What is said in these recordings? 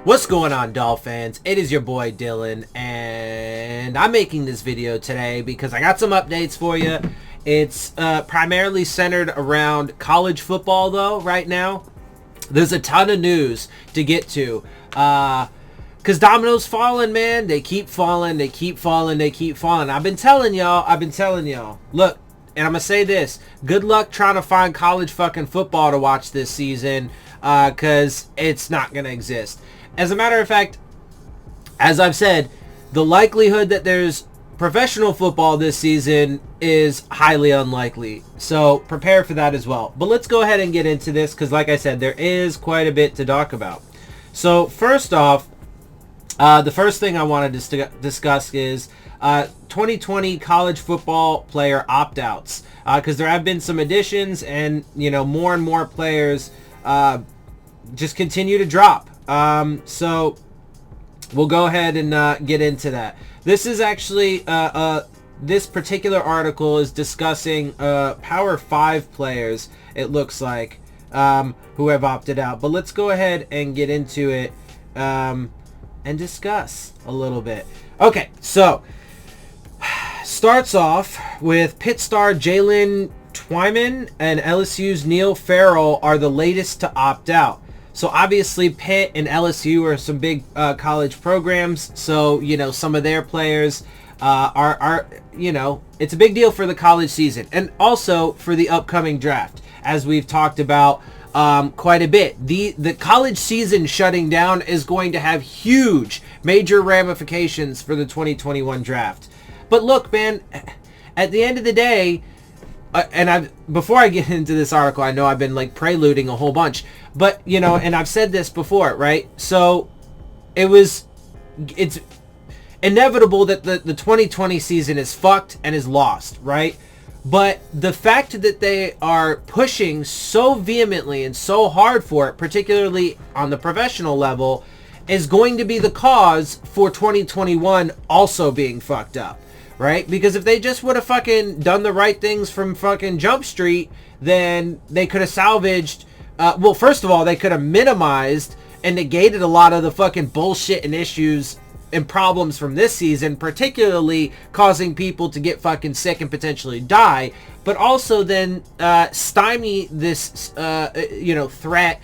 What's going on, Dolphins? It is your boy Dillon, and I'm making this video today because I got some updates for you. It's primarily centered around college football, though, right now. There's a ton of news to get to. Because dominoes falling, man. They keep falling, they keep falling, they keep falling. I've been telling y'all. Look, and I'm going to say this. Good luck trying to find college fucking football to watch this season, because it's not going to exist. As a matter of fact, as I've said, the likelihood that there's professional football this season is highly unlikely. So prepare for that as well. But let's go ahead and get into this because, like I said, there is quite a bit to talk about. So first off, the first thing I wanted to discuss is 2020 college football player opt-outs, because there have been some additions and, more and more players just continue to drop. So we'll go ahead and get into that. This is actually this particular article is discussing Power 5 players, it looks like, who have opted out. But let's go ahead and get into it and discuss a little bit. Okay, so starts off with Pitt star Jalen Twyman and LSU's Neil Farrell are the latest to opt out. So obviously Pitt and LSU are some big college programs. So, some of their players are it's a big deal for the college season and also for the upcoming draft, as we've talked about quite a bit. The college season shutting down is going to have huge, major ramifications for the 2021 draft. But look, man, at the end of the day, before I get into this article, I know I've been preluding a whole bunch, but and I've said this before, right? So it's inevitable that the 2020 season is fucked and is lost, right? But the fact that they are pushing so vehemently and so hard for it, particularly on the professional level, is going to be the cause for 2021 also being fucked up. Right? Because if they just would have fucking done the right things from fucking Jump Street, then they could have salvaged, well, first of all, they could have minimized and negated a lot of the fucking bullshit and issues and problems from this season, particularly causing people to get fucking sick and potentially die, but also then stymie this, threat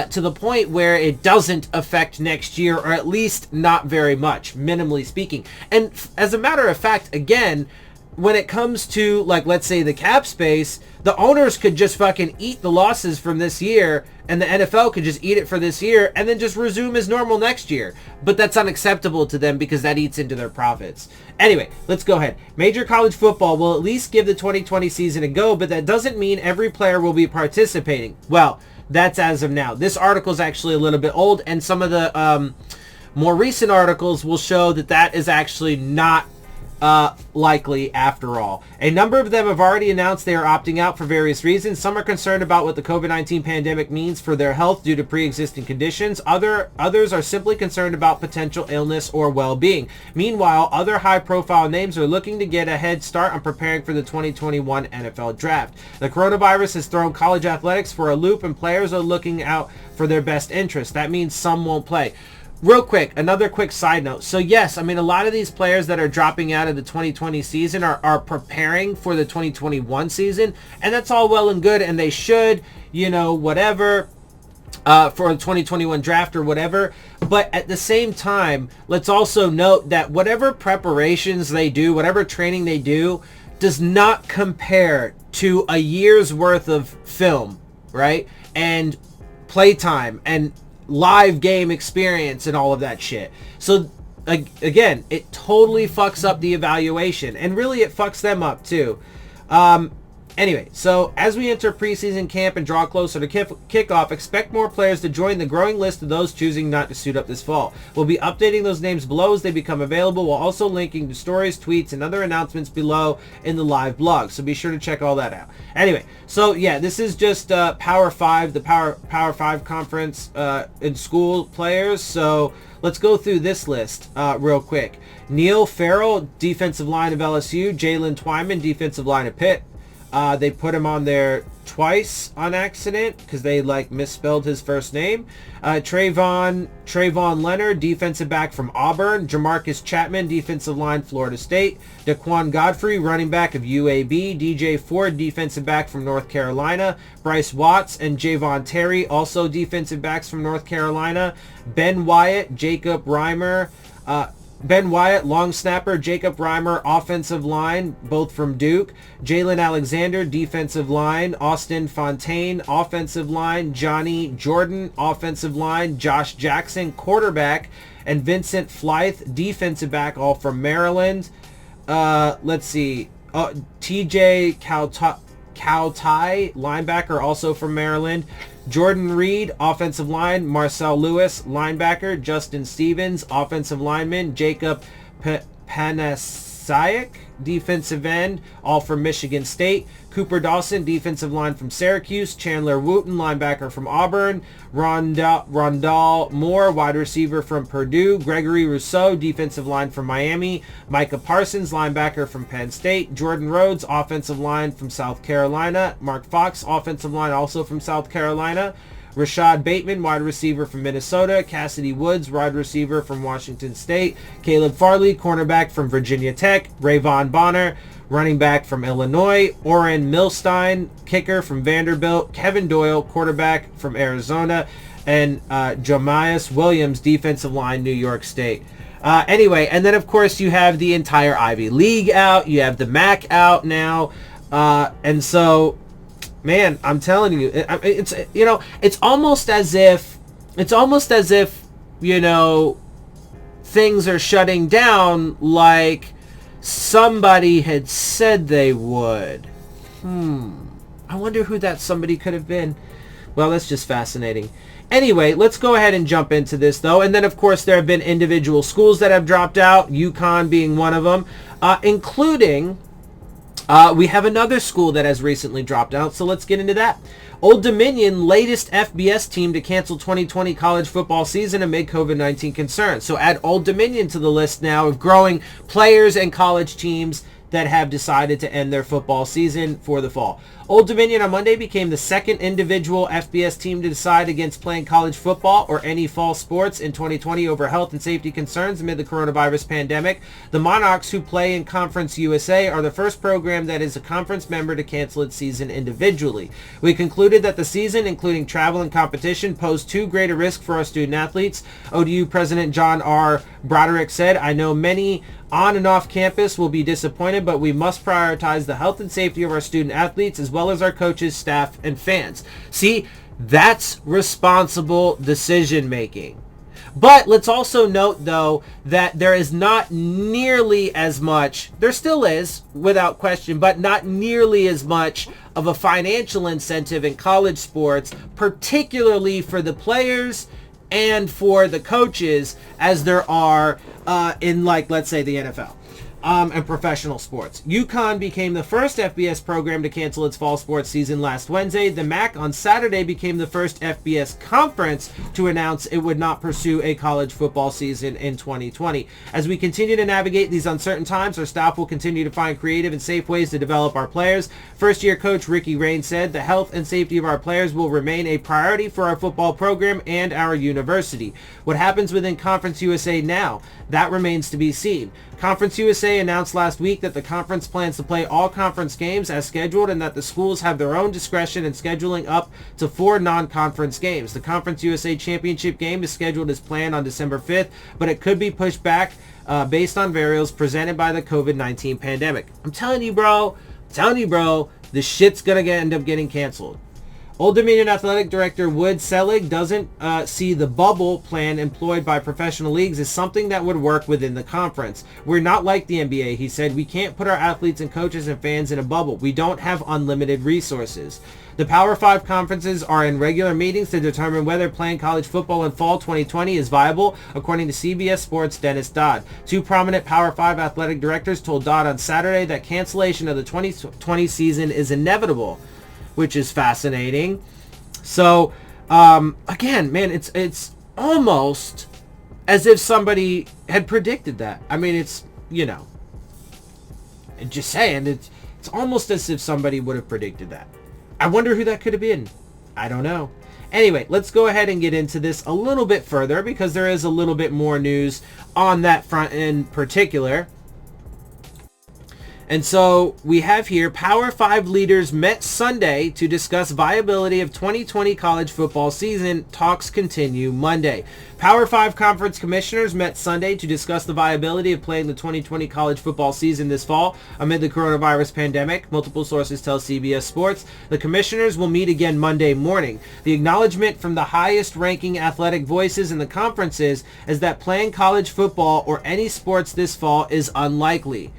to the point where it doesn't affect next year, or at least not very much, minimally speaking. And as a matter of fact, again, when it comes to, let's say the cap space, the owners could just fucking eat the losses from this year, and the NFL could just eat it for this year, and then just resume as normal next year. But that's unacceptable to them because that eats into their profits. Anyway, let's go ahead. Major college football will at least give the 2020 season a go, but that doesn't mean every player will be participating. Well, that's as of now. This article is actually a little bit old, and some of the more recent articles will show that is actually not likely after all. A number of them have already announced they are opting out for various reasons. Some are concerned about what the COVID-19 pandemic means for their health due to pre-existing conditions. Others are simply concerned about potential illness or well-being. Meanwhile, other high-profile names are looking to get a head start on preparing for the 2021 NFL draft. The coronavirus has thrown college athletics for a loop, and players are looking out for their best interest. That means some won't play. Real quick, another quick side note. So yes, a lot of these players that are dropping out of the 2020 season are preparing for the 2021 season, and that's all well and good, and they should, whatever, for the 2021 draft or whatever. But at the same time, let's also note that whatever preparations they do, whatever training they do, does not compare to a year's worth of film, right? And playtime and live game experience and all of that shit. So again, it totally fucks up the evaluation, and really it fucks them up too. Anyway, so as we enter preseason camp and draw closer to kickoff, expect more players to join the growing list of those choosing not to suit up this fall. We'll be updating those names below as they become available, while also linking to stories, tweets, and other announcements below in the live blog. So be sure to check all that out. Anyway, so yeah, this is just Power 5, the Power 5 conference in school players. So let's go through this list real quick. Neil Farrell, defensive line of LSU. Jalen Twyman, defensive line of Pitt. They put him on there twice on accident because they misspelled his first name. Trayvon Leonard, defensive back from Auburn. Jamarcus Chapman, defensive line, Florida State. Daquan Godfrey, running back of UAB. DJ Ford, defensive back from North Carolina. Bryce Watts and Javon Terry, also defensive backs from North Carolina. Ben Wyatt, long snapper. Jacob Reimer, offensive line, both from Duke. Jalen Alexander, defensive line. Austin Fontaine, offensive line. Johnny Jordan, offensive line. Josh Jackson, quarterback. And Vincent Flythe, defensive back, all from Maryland. Let's see. TJ Kautai, linebacker, also from Maryland. Jordan Reed, offensive line. Marcel Lewis, linebacker. Justin Stevens, offensive lineman. Jacob Panasiak, defensive end, all from Michigan State. Cooper Dawson, defensive line from Syracuse. Chandler Wooten, linebacker from Auburn. Rondal Moore, wide receiver from Purdue. Gregory Rousseau, defensive line from Miami. Micah Parsons, linebacker from Penn State. Jordan Rhodes, offensive line from South Carolina. Mark Fox, offensive line, also from South Carolina. Rashad Bateman, wide receiver from Minnesota. Cassidy Woods, wide receiver from Washington State. Caleb Farley, cornerback from Virginia Tech. Rayvon Bonner, running back from Illinois. Oren Milstein, kicker from Vanderbilt. Kevin Doyle, quarterback from Arizona. And Jamias Williams, defensive line, New York State. Anyway, and then of course you have the entire Ivy League out. You have the MAC out now. And so, man, I'm telling you, it's almost as if things are shutting down like somebody had said they would. I wonder who that somebody could have been. Well, that's just fascinating. Anyway, let's go ahead and jump into this, though. And then, of course, there have been individual schools that have dropped out, UConn being one of them, including we have another school that has recently dropped out, so let's get into that. Old Dominion, latest FBS team to cancel 2020 college football season amid COVID-19 concerns. So add Old Dominion to the list now of growing players and college teams that have decided to end their football season for the fall. Old Dominion on Monday became the second individual FBS team to decide against playing college football or any fall sports in 2020 over health and safety concerns amid the coronavirus pandemic. The Monarchs, who play in Conference USA, are the first program that is a conference member to cancel its season individually. We concluded that the season, including travel and competition, posed too great a risk for our student athletes. ODU President John R. Broderick said, "I know many on and off campus will be disappointed, but we must prioritize the health and safety of our student athletes as well as our coaches, staff, and fans." See, that's responsible decision making. But let's also note, though, that there is not nearly as much, there still is, without question, but not nearly as much of a financial incentive in college sports, particularly for the players and for the coaches, as there are in, let's say, the NFL and professional sports. UConn became the first FBS program to cancel its fall sports season last Wednesday. The MAC on Saturday became the first FBS conference to announce it would not pursue a college football season in 2020. As we continue to navigate these uncertain times, our staff will continue to find creative and safe ways to develop our players. First-year coach Ricky Rain said, "The health and safety of our players will remain a priority for our football program and our university. What happens within Conference USA now? That remains to be seen." Conference USA announced last week that the conference plans to play all conference games as scheduled and that the schools have their own discretion in scheduling up to 4 non-conference games. The Conference USA Championship game is scheduled as planned on December 5th, but it could be pushed back based on variables presented by the COVID-19 pandemic. I'm telling you, bro, this shit's going to end up getting canceled. Old Dominion Athletic Director Wood Selig doesn't see the bubble plan employed by professional leagues as something that would work within the conference. "We're not like the NBA," he said. "We can't put our athletes and coaches and fans in a bubble. We don't have unlimited resources." The Power 5 conferences are in regular meetings to determine whether playing college football in fall 2020 is viable, according to CBS Sports' Dennis Dodd. Two prominent Power 5 athletic directors told Dodd on Saturday that cancellation of the 2020 season is inevitable, which is fascinating. So, again, man, it's almost as if somebody had predicted that. I mean, it's, just saying, it's It's almost as if somebody would have predicted that. I wonder who that could have been. I don't know. Anyway, let's go ahead and get into this a little bit further because there is a little bit more news on that front in particular. And so we have here, Power 5 leaders met Sunday to discuss viability of 2020 college football season. Talks continue Monday. Power 5 conference commissioners met Sunday to discuss the viability of playing the 2020 college football season this fall amid the coronavirus pandemic. Multiple sources tell CBS Sports. The commissioners will meet again Monday morning. The acknowledgement from the highest-ranking athletic voices in the conferences is that playing college football or any sports this fall is unlikely.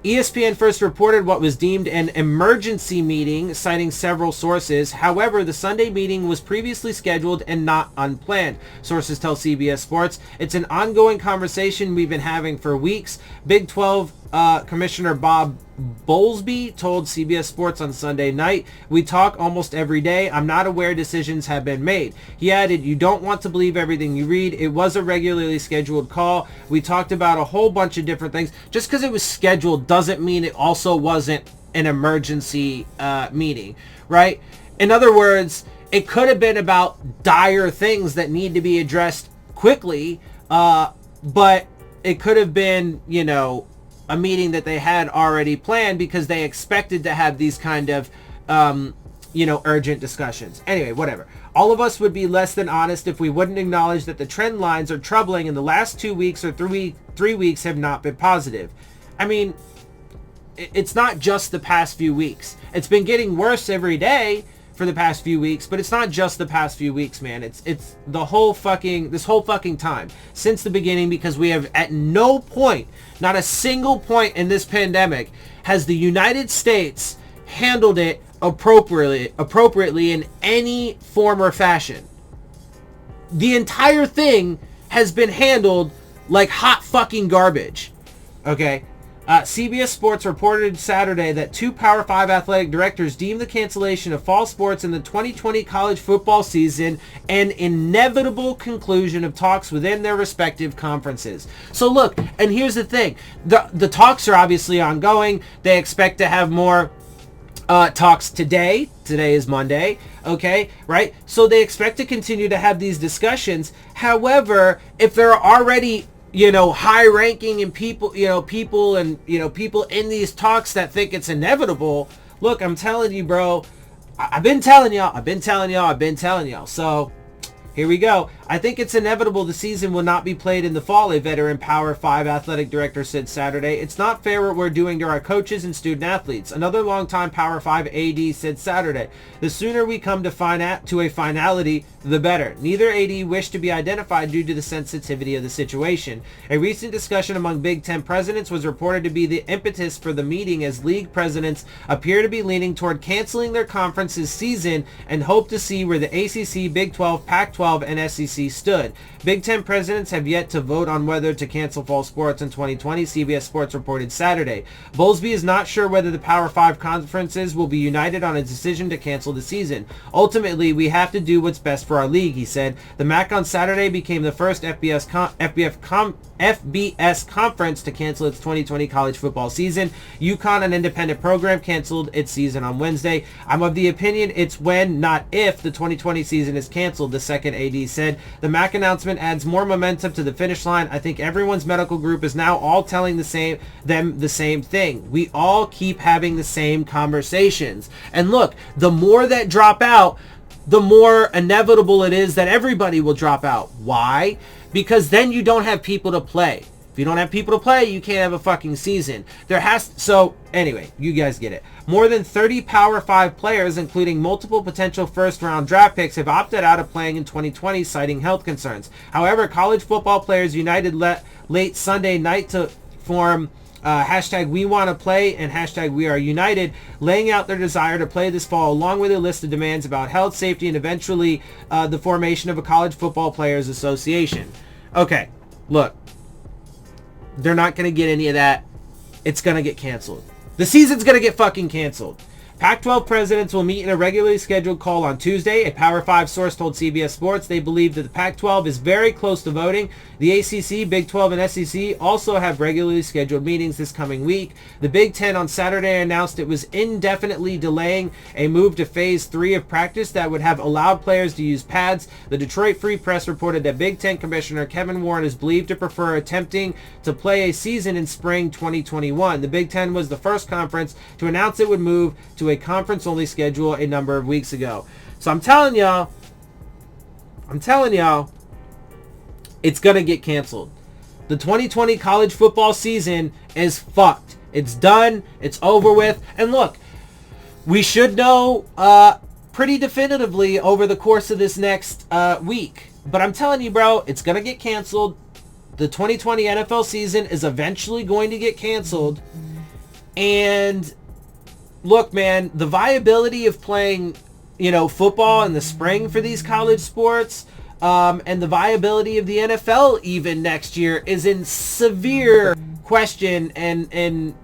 ESPN first reported what was deemed an emergency meeting, citing several sources. However, the Sunday meeting was previously scheduled and not unplanned. Sources tell CBS Sports. It's an ongoing conversation we've been having for weeks. Big 12 Commissioner Bob Bowlesby told CBS Sports on Sunday night, "We talk almost every day. I'm not aware decisions have been made." He added, "You don't want to believe everything you read. It was a regularly scheduled call. We talked about a whole bunch of different things. Just because it was scheduled doesn't mean it also wasn't an emergency meeting, right?" In other words, it could have been about dire things that need to be addressed quickly, but it could have been, a meeting that they had already planned because they expected to have these kind of, urgent discussions. Anyway, whatever. All of us would be less than honest if we wouldn't acknowledge that the trend lines are troubling and the last 2 weeks or 3 weeks have not been positive. I mean, it's not just the past few weeks. It's been getting worse every day for the past few weeks, but it's not just the past few weeks, man. It's this whole fucking time since the beginning, because we have at no point, not a single point in this pandemic, has the United States handled it appropriately in any form or fashion. The entire thing has been handled like hot fucking garbage. Okay? CBS Sports reported Saturday that 2 Power 5 athletic directors deemed the cancellation of fall sports in the 2020 college football season an inevitable conclusion of talks within their respective conferences. So look, and here's the thing. The talks are obviously ongoing. They expect to have more talks today. Today is Monday, okay, right? So they expect to continue to have these discussions. However, if there are already high ranking and people in these talks that think it's inevitable. Look, I'm telling you, bro, I've been telling y'all. So here we go. "I think it's inevitable the season will not be played in the fall," a veteran Power 5 athletic director said Saturday. "It's not fair what we're doing to our coaches and student athletes." Another longtime Power 5 AD said Saturday, "The sooner we come to a finality, the better." Neither AD wished to be identified due to the sensitivity of the situation. A recent discussion among Big Ten presidents was reported to be the impetus for the meeting, as league presidents appear to be leaning toward canceling their conference's season and hope to see where the ACC, Big 12, Pac-12, and SEC stood. Big Ten presidents have yet to vote on whether to cancel fall sports in 2020, CBS Sports reported Saturday. Bowlesby is not sure whether the Power 5 conferences will be united on a decision to cancel the season. "Ultimately, we have to do what's best for our league," he said. The MAC on Saturday became the first FBS conference to cancel its 2020 college football season. UConn, an independent program, canceled its season on Wednesday. "I'm of the opinion it's when, not if, the 2020 season is canceled," the second AD said. "The MAC announcement adds more momentum to the finish line. I think everyone's medical group is now all telling the same thing. We all keep having the same conversations." And look, the more that drop out, the more inevitable it is that everybody will drop out. Why? Because then you don't have people to play. If you don't have people to play, you can't have a fucking season. So anyway, you guys get it. More than 30 Power 5 players, including multiple potential first-round draft picks, have opted out of playing in 2020, citing health concerns. However, college football players united late Sunday night to form hashtag We Want to Play and hashtag We Are United, laying out their desire to play this fall, along with a list of demands about health, safety, and eventually the formation of a college football players association. Okay, look. They're not going to get any of that. It's going to get canceled. The season's going to get fucking canceled. Pac-12 presidents will meet in a regularly scheduled call on Tuesday. A Power 5 source told CBS Sports they believe that the Pac-12 is very close to voting. The ACC, Big 12, and SEC also have regularly scheduled meetings this coming week. The Big 10 on Saturday announced it was indefinitely delaying a move to Phase 3 of practice that would have allowed players to use pads. The Detroit Free Press reported that Big 10 Commissioner Kevin Warren is believed to prefer attempting to play a season in spring 2021. The Big 10 was the first conference to announce it would move to a conference-only schedule a number of weeks ago. So I'm telling y'all, it's going to get canceled. The 2020 college football season is fucked. It's done. It's over with. And look, we should know pretty definitively over the course of this next week. But I'm telling you, bro, it's going to get canceled. The 2020 NFL season is eventually going to get canceled. And look, man, the viability of playing, football in the spring for these college sports, and the viability of the NFL even next year is in severe question and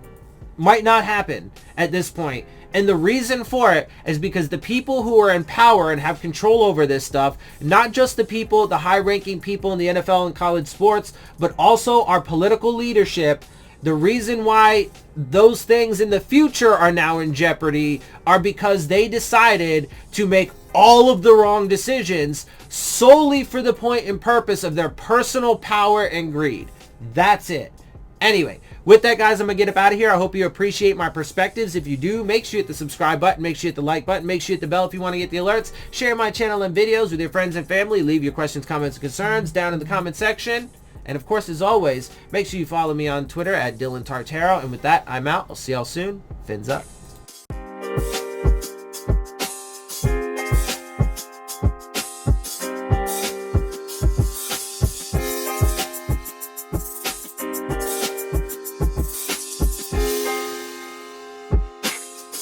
might not happen at this point. And the reason for it is because the people who are in power and have control over this stuff, not just the people, the high-ranking people in the NFL and college sports, but also our political leadership, the reason why those things in the future are now in jeopardy are because they decided to make all of the wrong decisions solely for the point and purpose of their personal power and greed. That's it. Anyway, with that, guys, I'm going to get up out of here. I hope you appreciate my perspectives. If you do, make sure you hit the subscribe button. Make sure you hit the like button. Make sure you hit the bell if you want to get the alerts. Share my channel and videos with your friends and family. Leave your questions, comments, and concerns down in the comment section. And, of course, as always, make sure you follow me on Twitter at Dillon Tartaro. And with that, I'm out. I'll see y'all soon. Fins up.